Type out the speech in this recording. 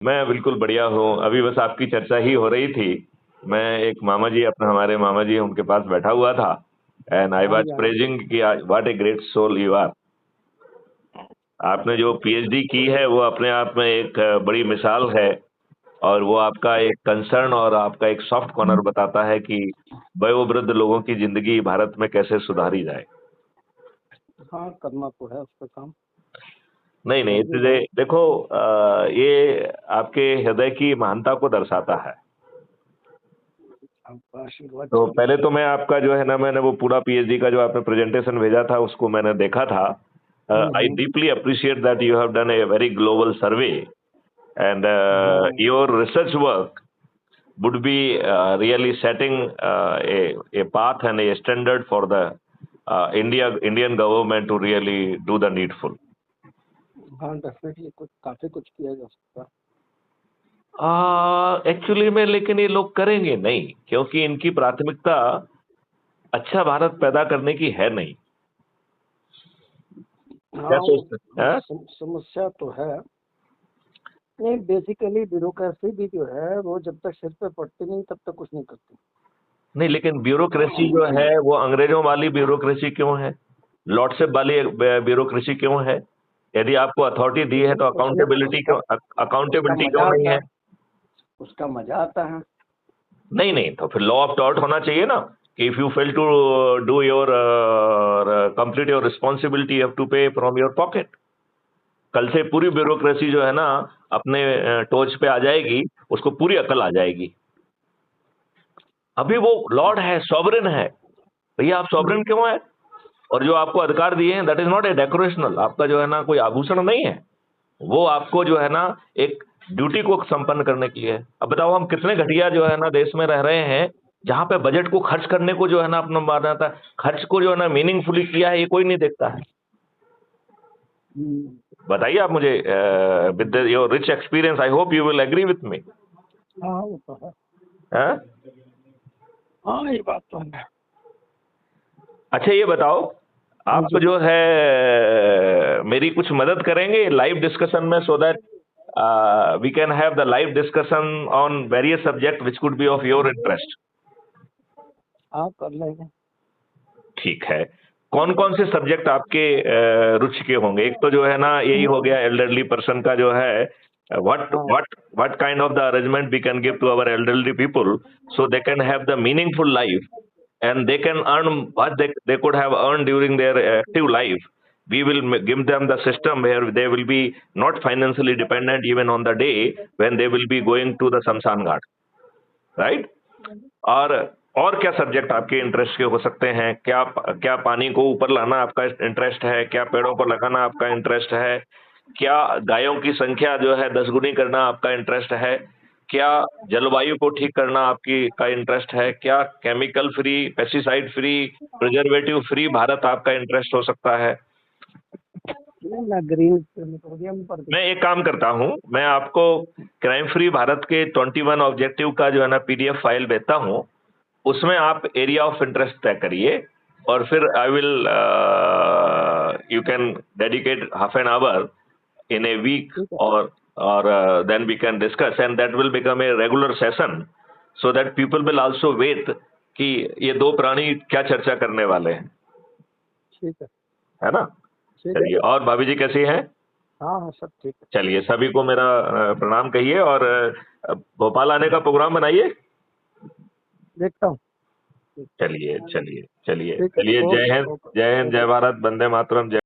मैं बिल्कुल बढ़िया हूँ। अभी बस आपकी चर्चा ही हो रही थी। मैं एक मामा जी अपना हमारे मामा जी उनके पास बैठा हुआ था एंड आई हाँ वाज जी, हाँ जी। प्रेजिंग कि what a great soul you are. आपने जो पीएचडी की है वो अपने आप में एक बड़ी मिसाल है और वो आपका एक कंसर्न और आपका एक सॉफ्ट कॉर्नर बताता है कि वयोवृद्ध लोगों की जिंदगी भारत में कैसे सुधारी जाए। हाँ, करना तो है उस पे काम। नहीं, नहीं, मैं भी इसलिए बहुत देखो ये आपके हृदय की महानता को दर्शाता है। आपका आशीर्वाद तो चाहिए। पहले तो मैं आपका जो है ना मैंने वो पूरा पीएचडी का जो आपने प्रेजेंटेशन भेजा था उसको मैंने देखा था। I hmm, deeply appreciate that you have done a very global survey and hmm. Your research work would be really setting a path and a standard for the Indian government to really do the needful. हाँ, definitely कुछ काफी कुछ किया जा सकता है। Actually में लेकिन ये लोग करेंगे नहीं क्योंकि इनकी प्राथमिकता अच्छा भारत पैदा करने की है नहीं। क्या हाँ, वो सोचते हैं? समस्या तो है। नहीं, बेसिकली ब्यूरोक्रेसी भी जो है वो जब तक सिर पे पड़ती नहीं तब तक कुछ नहीं करती। नहीं लेकिन ब्यूरोक्रेसी जो है वो अंग्रेजों वाली ब्यूरोक्रेसी क्यों है? लॉर्डशिप वाली ब्यूरोक्रेसी क्यों है? यदि आपको अथॉरिटी दी है तो उसमें अकाउंटेबिलिटी उसका क्यों उसका अकाउंटेबिलिटी मजा क्यों नहीं आता है? है। उसका मजा आता है। नहीं नहीं तो फिर लॉ ऑफ टॉर्ट होना चाहिए ना कि if you fail to do your complete your responsibility you have to pay from your pocket. कल से पूरी ब्यूरोक्रेसी जो है ना अपने टोच पे आ जाएगी, उसको पूरी अकल आ जाएगी। अभी वो लॉर्ड है, सॉवरेन है। भैया आप सॉवरेन क्यों है? और जो आपको अधिकार दिए हैं दैट इज नॉट ए डेकोरेशनल, आपका जो है ना कोई आभूषण नहीं है। वो आपको जो है ना एक ड्यूटी को संपन्न करने के लिए है। अब बताओ हम कितने घटिया जो है ना देश में रह रहे हैं जहां पे बजट को खर्च करने को जो है ना अपना माना था, खर्च को जो है ना मीनिंगफुली किया है ये कोई नहीं देखता है। बताइए आप मुझे with your rich experience I hope you will agree with me. हाँ, वो तो है। हाँ, हाँ, ये बात तो है। अच्छा ये बताओ हाँ आप जी। जो है मेरी कुछ मदद करेंगे लाइव डिस्कशन में so that we can have the live discussion on various subject which could be of your interest. हाँ, कर लेंगे। ठीक है। कौन कौन से सब्जेक्ट आपके रुचि के होंगे? एक तो जो है ना यही हो गया एल्डरली पर्सन का जो है व्हाट हाँ, what what kind of the arrangement we can give to our elderly people so they can have the meaningful life and they can earn what they could have earned during their active life. We will give them the system where they will be not financially dependent even on the day when they will be going to the Samsan Ghat, right? और क्या subject आपके interest के हो सकते हैं? क्या क्या पानी को ऊपर लाना आपका इंटरेस्ट है? क्या पेड़ों पर लगाना आपका इंटरेस्ट है? क्या गायों की संख्या जो है 10 गुनी करना आपका इंटरेस्ट है? क्या जलवायु को ठीक करना आपकी का इंटरेस्ट है? क्या chemical free, pesticide free, preservative free Bharat आपका इंटरेस्ट हो सकता है? मैं ग्रीन पेट्रोलियम पर भी। मैं एक काम करता हूं, मैं आपको क्राइम फ्री भारत के 21 ऑब्जेक्टिव का जो है ना पीडीएफ फाइल भेजता हूं। उसमें आप एरिया ऑफ इंटरेस्ट तय करिए और फिर I will you can dedicate half an hour in a week ठीक है। or then we can discuss and that will become a regular session so that people will also wait कि ये दो प्राणी क्या चर्चा करने वाले हैं, ठीक है। है ना? ठीक है। चलिए, और भाभी जी कैसी हैं? हाँ, हाँ, सब ठीक है। चलिए सभी को मेरा प्रणाम कहिए और भोपाल आने का प्रोग्राम बनाइए। देखता हूँ। चलिए चलिए चलिए ठीक है। चलिए, जय ओके, हिंद, ओके, जय हिंद, ओके। जय भारत, वंदे मातरम, जय